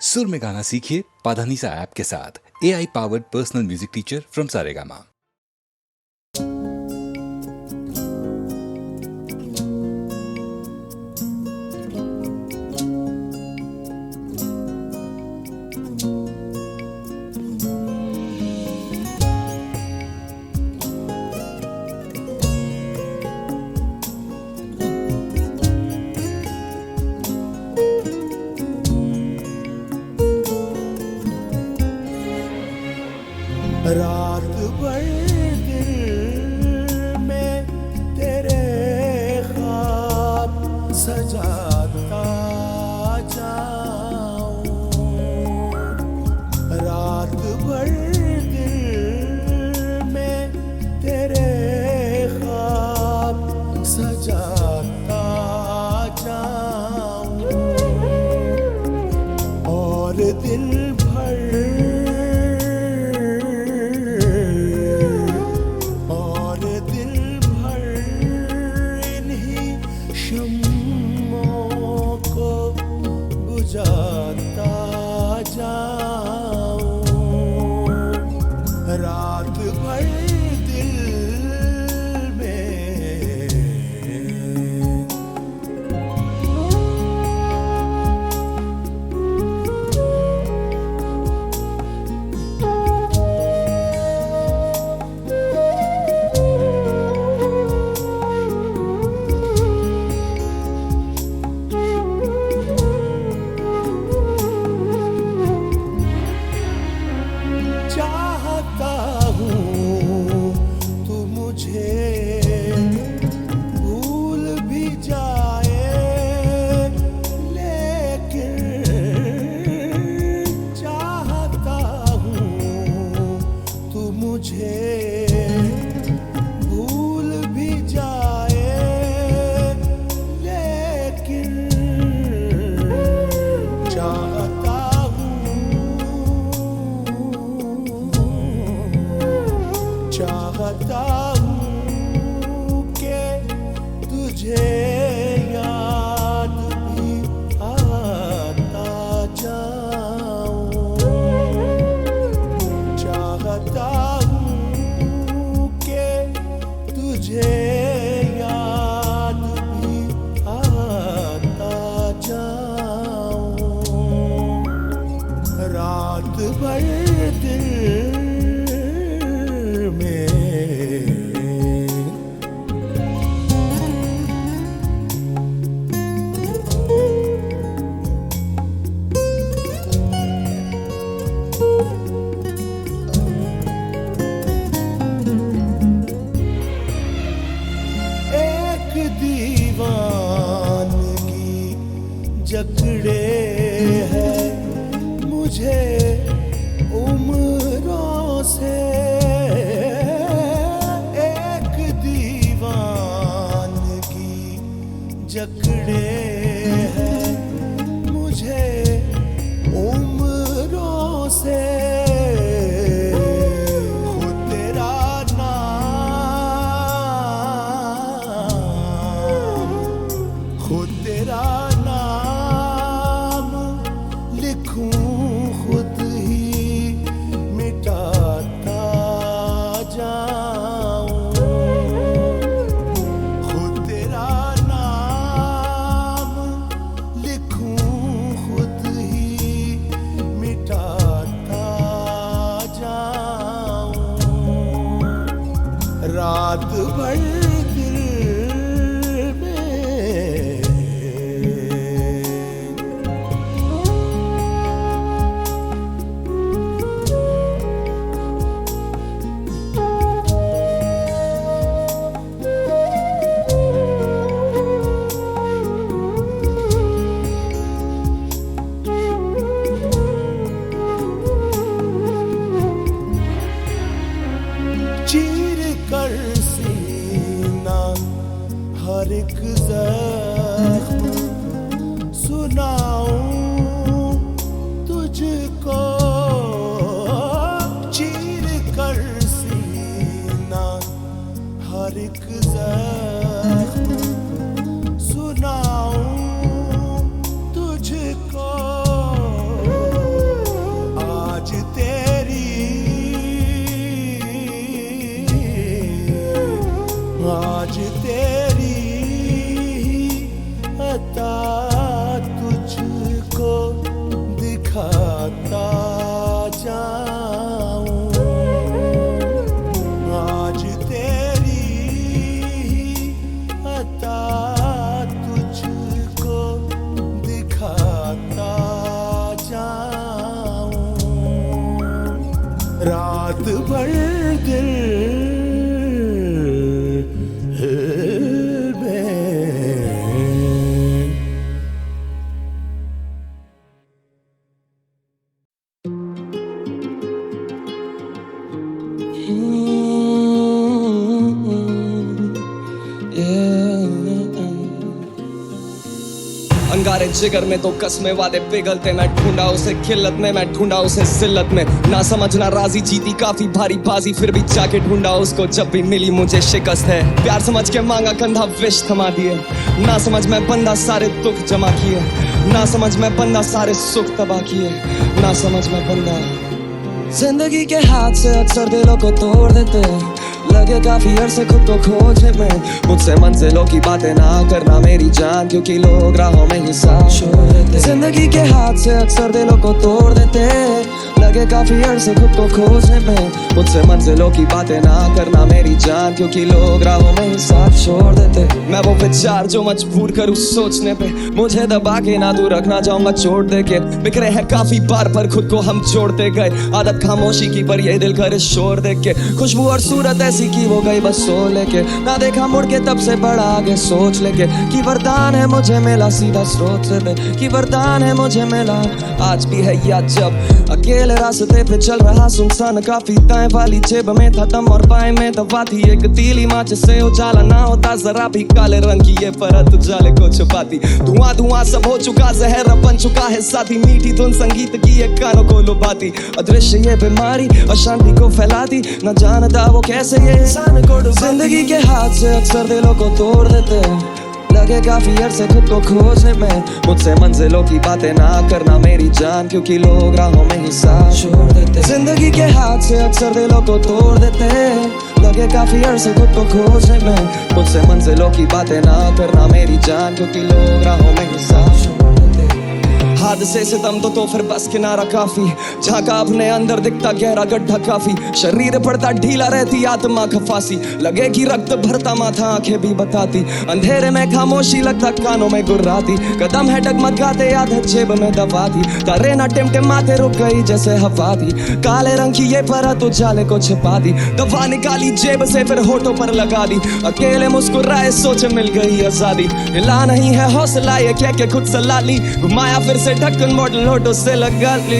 सुर में गाना सीखिए पाधानीसा ऐप के साथ। AI powered personal music teacher from Saregama. रात भर दिल में तेरे ख्वाब सजाता जाऊं। रात भर दिल में तेरे ख्वाब सजाता जाऊं और दिल जाता जाऊं। रात भर दिल में चाहता हूँ तू मुझे भूल भी जाए, लेकिन चाहता हूँ तू मुझे भूल भी जाए, लेकिन चाहता चाहता हूँ कि तुझे याद भी आता जाऊं। चाहता हूँ कि तुझे याद भी आता जाऊं। रात भर दिल दीवानगी जकड़े है मुझे उम्रों से। एक दीवानगी जकड़े है मुझे उम्रों से। खुद तेरा नाम लिखूं, खुद ही मिटाता जाऊं। खुद तेरा नाम लिखूं, खुद ही मिटाता जाऊं। रात भर चीर कर सीना हर एक ज़ख्म सुनाऊं तुझको। चीर कर सीना हर एक ज़ख्म सुनाऊं तुझको। रात भर दिल में अंगारे जिगर में तो कसमें वादे पिघलते, मैं ढूंढा उसे खिल्लत में, मैं ढूंढा उसे जिल्लत में, ना समझना राजी जीती काफी भारी बाजी, फिर भी जाके ढूंढा उसको जब भी मिली मुझे शिकस्त है। प्यार समझ के मांगा कंधा विष थमा दिए, ना समझ मैं बंदा सारे दुख जमा किए, ना समझ मैं बंदा सारे सुख तबाह किए, ना समझ मैं बंदा। जिंदगी के हाथ से अक्सर दिलों को तोड़ देते, लगे काफी अरसे खुद को खोजने में, मुझसे मंजिलों की बातें ना करना मेरी जान, क्योंकि लोग राहों में ही साथ छोड़ देते। जिंदगी के हाथ से अक्सर दिलों को तोड़ देते, लगे काफी अरसे खुद को खोजने में, मुझसे मंजिलों की बातें ना करना मेरी जान, क्योंकि लोग राहों में ही साथ छोड़ देते। मैं वो विचार जो मजबूर करूँ सोचने पे, मुझे दबा के ना दूर रखना चाहूंगा चोट दे के, बिखरे हैं काफी बार पर खुद को हम जोड़ते गए, आदत खामोशी की पर ये दिल करे शोर देख के, खुशबू और सूरत ऐसी की वो गई बस सो लेके, ना देखा मुड़ के तब से बड़ा आगे सोच लेके, कि वरदान है मुझे मिला सीधा स्रोत से दे, कि वरदान है मुझे मिला आज भी है या जब अकेले रास्ते पे चल रहा सुनसान, काफी दाएं वाली जेब में था दम और बाएं में दवा थी एक तीली माच से उजाला ना होता जरा भी, काले रंग की ये परत उजाले को छुपाती, धुआं धुआं सब हो चुका जहर बन चुका है साथी, मीठी धुन संगीत की ये कानों को लुभाती, अदृश्य ये बीमारी अशांति को फैलाती, न जानता वो कैसे ये इंसान को डुबाती। जिंदगी के हाथ से अक्सर दिलों को तोड़ देते, लगे काफी अरसे खुद को खोजने में, मुझसे मंजिलों की बातें ना करना मेरी जान, क्योंकि लोग राहों में ही साथ छोड़ देते। जिंदगी के हाथ से अक्सर दिलों को तोड़ देते, लगे काफी अरसे खुद को खोजने में, मुझसे मंजिलों की बातें ना करना मेरी जान, क्योंकि लोग राहों में ही साथ छोड़ देते। हादसे से दम तो फिर बस किनारा काफी, झांका अपने अंदर दिखता गहरा गड्ढा काफी, शरीर पड़ता ढीला रहती आत्मा खफासी, लगेगी रक्त भरता माथा आंखें भी बताती, अंधेरे में खामोशी लगता कानों में गुर्राती, कदम है डगमगाते याद है जेब में दबाती, तारे ना टिमटिमाते रुक गई जैसे हवा थी, काले रंग की ये परत उजाले को छिपा दी, दवा निकाली जेब से फिर होठों पर लगा दी, अकेले मुस्कुराए सोचे मिल गई आजादी, हिला नहीं है हौसला ये कह के खुद सला ली, घुमाया फिर से ढक्कन मॉडल होठों से लगा ली,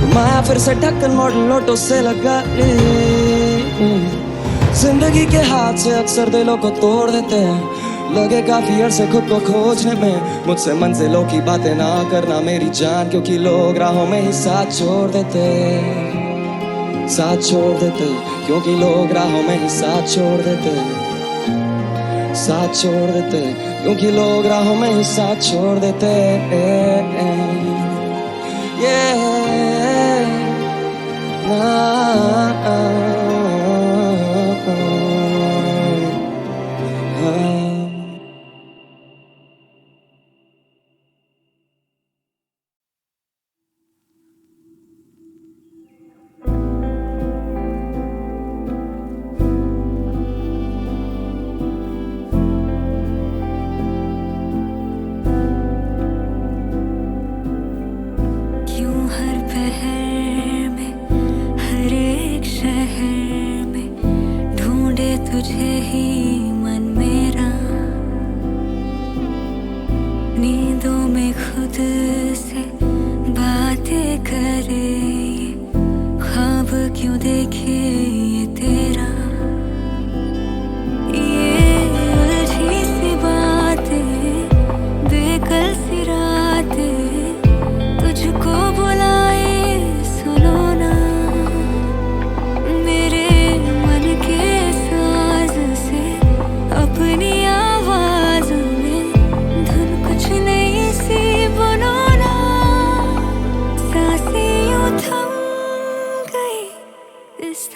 घुमाया फिर से ढक्कन मॉडल होठों से लगा ली। जिंदगी के हाथ से अक्सर दिलों को तोड़ देते हैं, लगे काफी अरसे खुद को खोजने में, मुझसे मंजिलों की बातें ना करना मेरी जान, क्योंकि लोग राहों में ही साथ छोड़ देते, साथ छोड़ देते, क्योंकि लोग राहों में ही साथ छोड़ देते, साथ छोड़ देते, क्योंकि लोग राहों में ही साथ छोड़ देते। तुझे ही मन मेरा, नींदों में खुद से बातें करे, ख्वाब क्यों देखे ये तेरा, ये उलझी सी बातें, बेकल सी रातें, तुझको बुलाए सुनो ना, मेरे मन के साज से अपनी आवाज में धुन कुछ नई सी बनो ना, सांसें यूं थम गई इस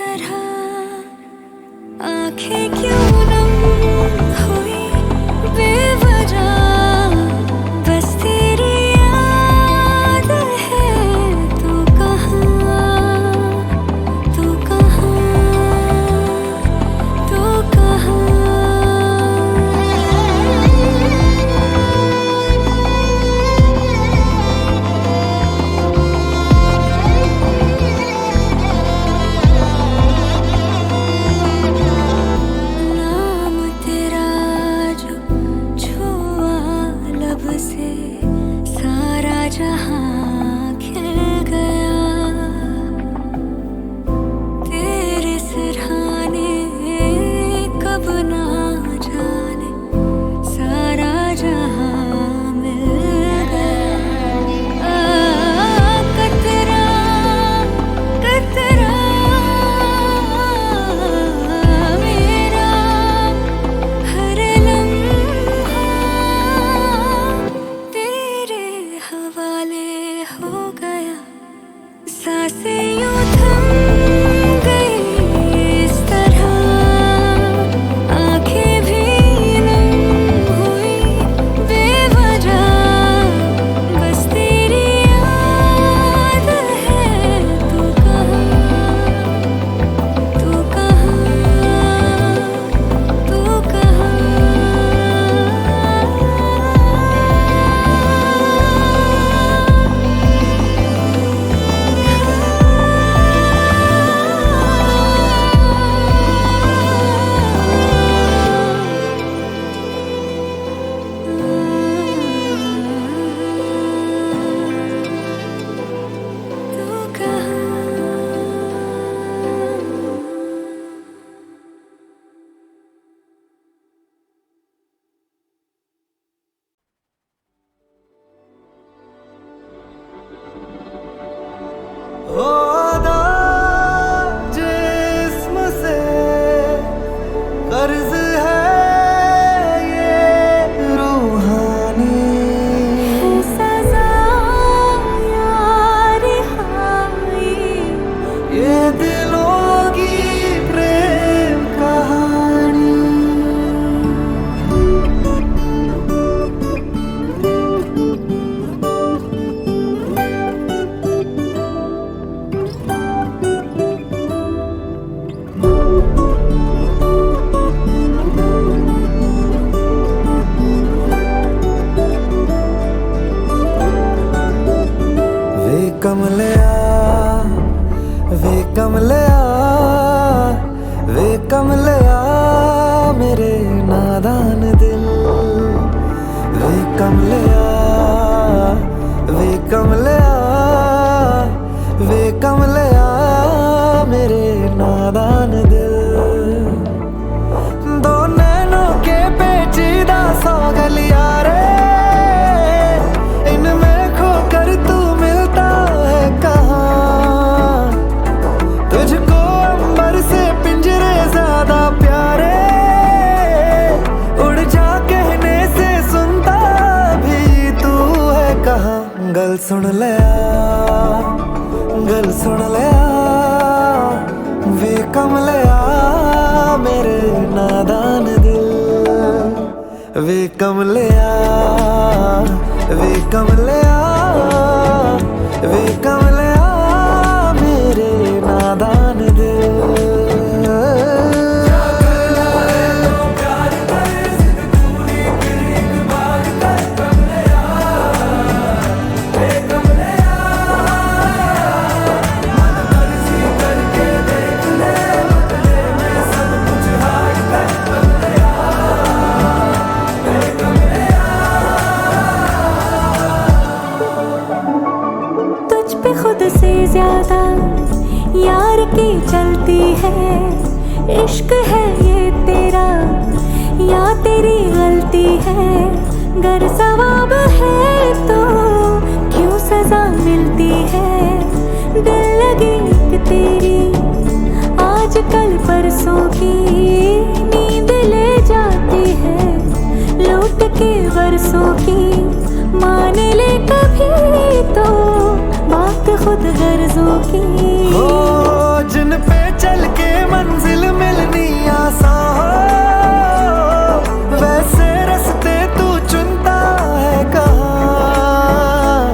कमलिया वे कमलिया वे कमलिया मेरे नादान दिल वे कमलिया वे कमलिया वे कमलिया मेरे नादान दिल दो नैनों के पेचीदा सौ गलियां रे इनमें खोकर तू मिलता है कहाँ तुझको अंबर से पिंजरे ज्यादा प्यारे उड़ जा कहने से सुनता भी तू है कहाँ गल सुन लिया गल सुन लिया वे कमलिया मेरे नादान दिल वे कमलिया वे कमलिया वे कमलिया मेरे नादान दिल खुद से ज्यादा यार की चलती है इश्क है ये तेरा या तेरी गलती है गर सवाब है तो क्यों सजा मिलती है दिल लगी एक तेरी आज कल परसों की नींद ले जाती है लौट के बरसों की मान ले कभी तो बात खुद गर्जों की हो जिन पे चल के मंजिल मिलनी आसान हो वैसे रास्ते तू चुनता है कहाँ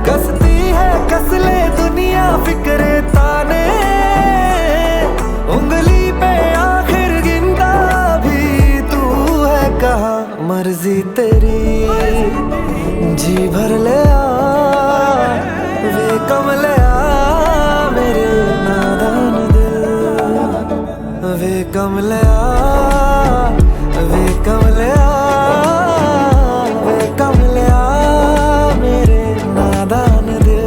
कसती है कसले दुनिया फिक्रे ताने उंगली पे आखिर गिनता भी तू है कहाँ मर्जी तेरी जी भर ले वे कमलिया मेरे नादान दिल वे कमलिया वे कमलिया वे कमलिया मेरे नादान दिल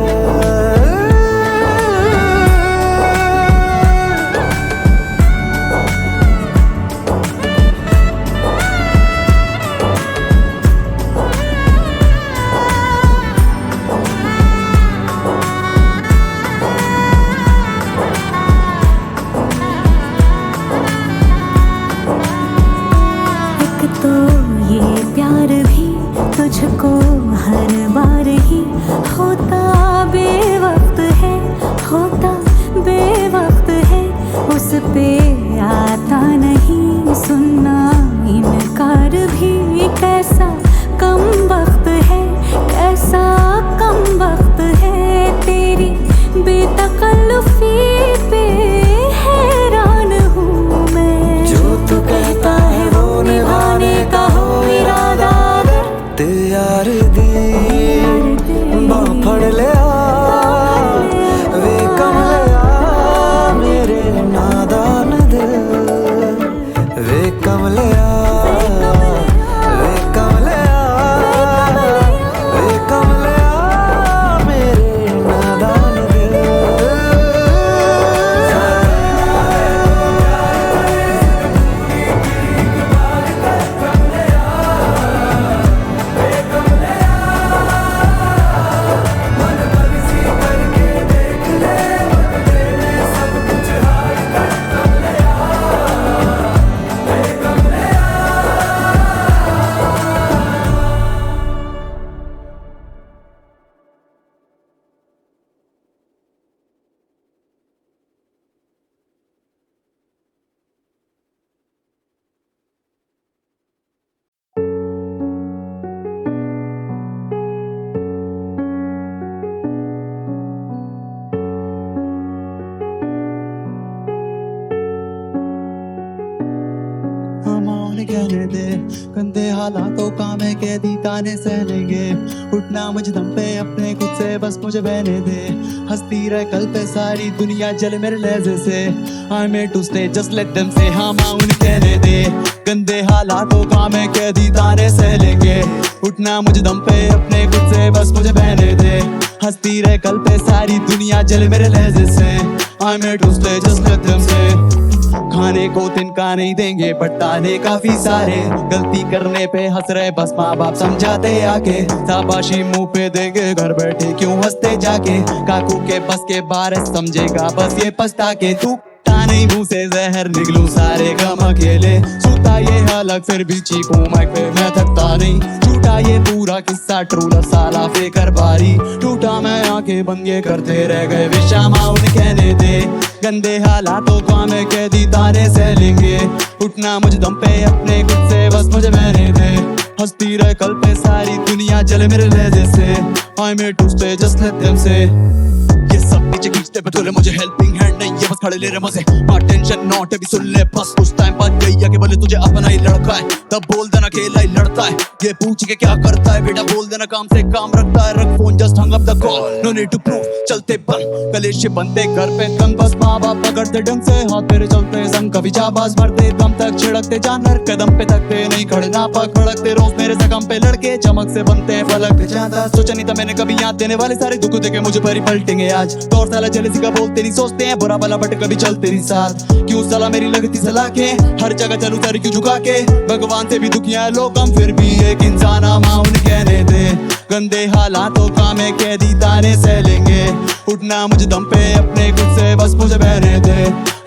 तो ये प्यार भी तुझको हर बार ही होता बेवक्त है होता बेवक्त है उस पे आता नहीं सुनना इनकार भी कैसा कम वक्त है कैसा कम वक्त है तेरी बेतकल्लुफी पे हैरान हूँ मैं जो तू कहता है वो निभाने का हो इरादा तैयार दी बाँ फड़ लिया वे कमलिया मेरे नादान दिल वे कमलिया वे कमलिया वे कमलिया मेरे नादान दिल कहने दे, गंदे हालातों का मैं कैदी ताने सह लेंगे, उठना मुझे दम पे अपने खुद से बस मुझे बहने दे, हंसती रह कल पे सारी दुनिया जले मेरे लहजे से, I'm here to stay just let them say, हाँ माँ उन्हें कहने दे, गंदे हालातों का मैं कैदी ताने सह लेंगे, उठना मुझे दम पे अपने खुद से बस मुझे बहने दे, हंसती रह कल पे सारी दुनिया जले मेरे लहजे से, I'm here to stay just let them say। खाने को तिनका नहीं देंगे बट ताने काफी सारे, गलती करने पे हंस रहे बस माँ बाप समझाते आके, शाबाशी मुंह पे देंगे घर बैठे क्यों हंसते जाके, काकू के बस के बारे समझेगा बस ये पछता के, तू नहीं मुंह से जहर निकलूं सारे गम अकेले, सुता ये अलग फिर भी चीखूं माइक पे मैं थकता नहीं, झूठा ये पूरा किस्सा ट्रूलर साला फेकर बारी, टूटा मैं आंखें बंद ये करते रह गए विशामा उन्हें कहने दे, गंदे हालातों का मैं कैदी ताने सह लेंगे, उठना मुझे दम पे अपने खुद से बस मुझे बहने दे, हंसती रह कल पे सारी दुनिया जले मेरे लहजे से, I'm here to stay just let them say। ये सब नीचे खींचते पे तोले मुझे हेल्पिंग हैंड नहीं, ये बस खड़े ले रहे मजे, हाँ टेंशन नॉट अभी सुन ले बस, कुछ टाइम बाद गई आके बोले तुझे अपना ही लड़का है, तब बोल देना खेला ही लड़ता है, ये पूछ के क्या करता है बेटा बोल देना काम से काम रखता है, रख phone just hang up the call, no need to prove, चलते बंद कलेश बनते घर पे तंग, बस माँ बाप पकड़ते ढंग से हाथ मेरे चलते संग, कभी चाबाज मारते दम तक छिड़कते जानवर कदम पे थकते नहीं खड़े ना पग फड़कते, रोज मेरे सकम पे लड़के चमक से बनते हैं फलक पे जाता, सोचा नहीं था मैंने कभी याद देने वाले सारे दुख देखे मुझे पर ही पलटेंगे आज, तो साला चले का बोलते नहीं सोचते हैं बुरा भला बट कभी चलते नहीं साथ, क्यों साला मेरी लगती सलाह के हर जगह चलू सर क्यों झुका के, भगवान से भी दुखिया है लोग हम फिर भी एक इंसान माँ उन्हें कहने दे, गंदे हालातों का मैं कैदी ताने सह लेंगे, उठना मुझे दम पे अपने खुद से बस मुझे बहने दे,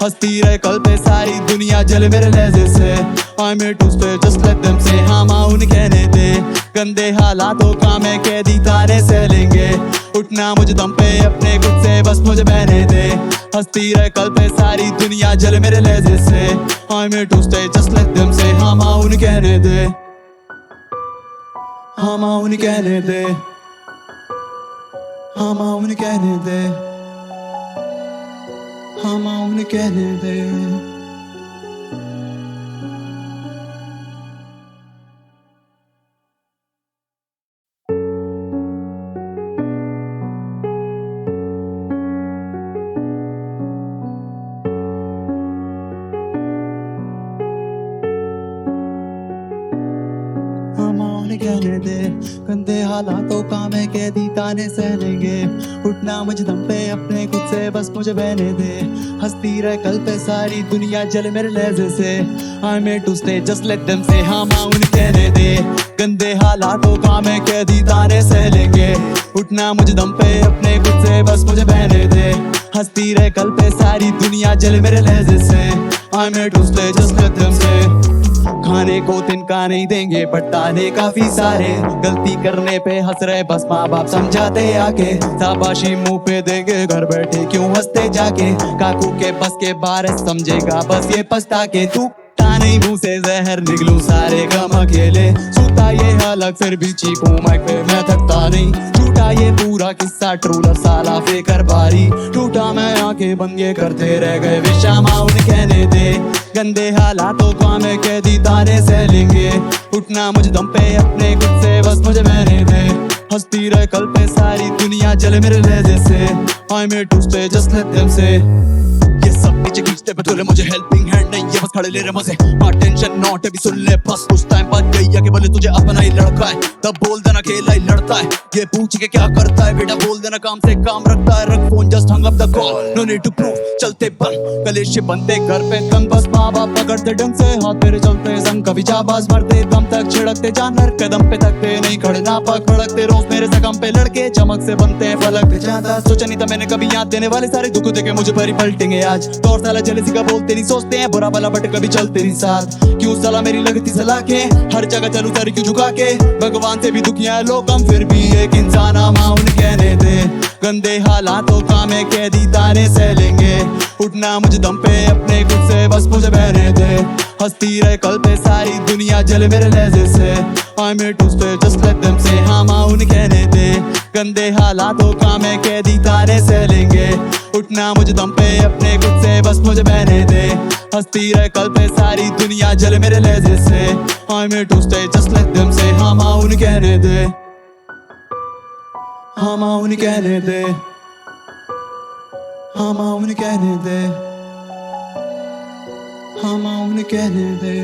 हंसती रहे कल पे सारी दुनिया जले मेरे लहजे से, I'm here to stay just let them say, हाँ माँ उन्हें कहने दे, गंदे हालातों का मैं कैदी ताने सह लेंगे, उठना मुझे दम पे अपने खुद से बस मुझे बहने दे, हंसती रहे कल पे सारी दुनिया जले मेरे लहजे से, I'm here to stay just let them say, हाँ माँ उन्हें कहने दे, हाँ माँ उन्हें कहने दे, हाँ माँ उन्हें कहने दे, हाँ माँ उन्हें कहने दे। कहने दे, गंदे हालातों का मैं कैदी ताने सह लेंगे, उठना मुझे दम पे अपने खुद से बस मुझे बहने दे, हंसती रह कल पे सारी दुनिया जले मेरे लहजे से, I'm here to stay just let them say, हाँ माँ उन्हें कहने दे, गंदे हालातों का मैं कैदी ताने सह लेंगे, उठना मुझे दम पे अपने खुद से बस मुझे बहने दे, हंसती रह कल पे सारी दुनिया जले मेरे लहजे से, I'm here to stay just let them say। खाने को तिनका नहीं देंगे बट ताने काफी सारे, गलती करने पे हंस रहे बस माँ बाप समझाते आके, शाबाशी मुंह पे देंगे घर बैठे क्यों हंसते जाके, काकू के बस के बारे समझेगा बस ये पछता के, तू नहीं मुंह से जहर निकलूं सारे गम अकेले, सुता ये अलग फिर भी चीखूं माइक पे मैं थकता नहीं, झूठा ये पूरा किस्सा ट्रूलर साला फेकर बारी, टूटा मैं आंखें बंद ये करते रह गए विशामा उन्हें कहने दे, गंदे हालातों का मैं कैदी ताने सह लेंगे, उठना मुझे दम पे अपने खुद से बस मुझे बहने दे, हंसती रह कल पे सारी दुनिया जले मेरे लहजे से, I'm here to stay just let them say। ये सब नीचे खींचते पे तोले मुझे हेल्पिंग हैंड नहीं, ये बस खड़े ले रहे मजे, हाँ टेंशन नॉट अभी सुन ले बस, कुछ टाइम बाद गई आके बोले तुझे अपना ही लड़का है, तब बोल देना खेला ही लड़ता है, ये पूछ के क्या करता है बेटा बोल देना काम से काम रखता है, रख phone just hang up the call, no need to prove, चलते बंद कलेश बनते घर पे तंग, बस माँ बाप पकड़ते ढंग से हाथ मेरे चलते संग, कभी चाबाज मारते दम तक छिड़कते जानवर कदम पे थकते नहीं खड़े ना पग फड़कते, रोज मेरे सकम पे लड़के चमक से बनते हैं फलक पे जाता, सोचा नहीं था मैंने कभी याद देने वाले सारे दुख देखे मुझे पर ही पलटेंगे आज, तो साला चले का बोलते नहीं सोचते हैं बुरा भला बट कभी चलते नहीं साथ, क्यों साला मेरी लगती सलाह के हर जगह चलू सर क्यों झुका के, भगवान से भी दुखिया है लोग हम फिर भी एक इंसान माँ उन्हें कहने दे, गंदे हालातों का मैं कैदी ताने सह लेंगे, उठना मुझे दम पे अपने खुद से बस मुझे बहने दे, हंसती रहे कल पे सारी दुनिया जले मेरे लहजे से, I'm here to stay just let them say, हाँ माँ उन्हें कहने दे, गंदे हालातों का मैं कैदी ताने सह लेंगे, उठना मुझे दम पे अपने खुद से बस मुझे बहने दे हंसती रहे कल पे सारी दुनिया जले मेरे लहजे से I'm here to stay just let them say हाँ माँ उन्हें कहने दे हाँ माँ उन्हें कहने दे हाँ माँ उन्हें कहने दे हाँ माँ उन्हें कहने दे